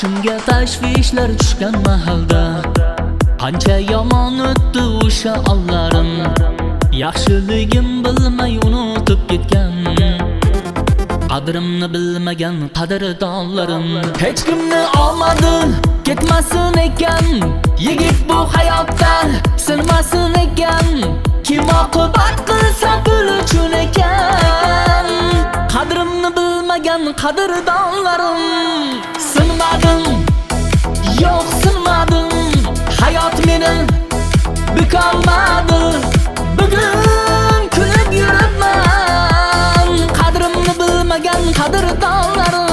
Boshimga tashvishlar tushgan mahalda qancha yomon o'tdi o'sha onlarim. Yaxshiligim bilmay unutib ketgan, qadrimni bilmagan qadrdonlarim. Hech kimni olmadi ketmasin ekan, yigit bu hayotda sinmasin ekan. Kim oqibat qilsa pul uchun ekan, qadrimni bilmagan qadrdonlarim. Sinmadim, yo'q sinmadim, hayot meni bikolmadi. Bugun kulib yuribman, qadrimni bilmagan qadrdonlarim.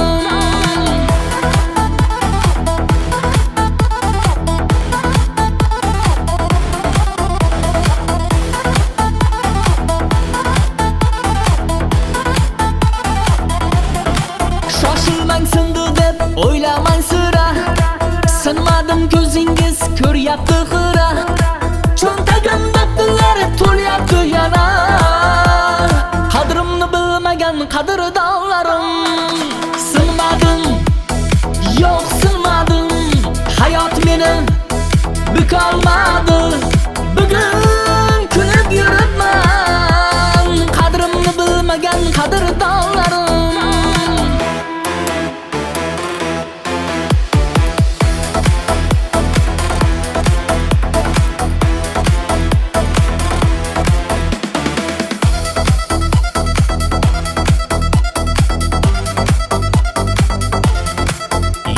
Shoshilmang sindi deb o'ylamang sira, sinmadim ko'zingiz ko'ryapti xira. Cho'ntagimda pullar to'lyapti yana, qadrimni bilmagan qadrdonlarim. Sinmadim, yo'q sinmadim, hayot meni bikolmadi. Bugun kulib yuribman, qadrimni bilmagan qadrdonlarim.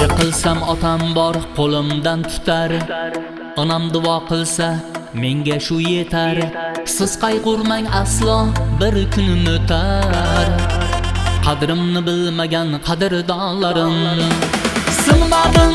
Yiqilsam otam bor qo'limdan tutar, onam duo qilsa menga shu yetar. Siz qayg'urmang aslo, bir kunim o'tar, qadrimni bilmagan qadrdonlarim. Sinmadim,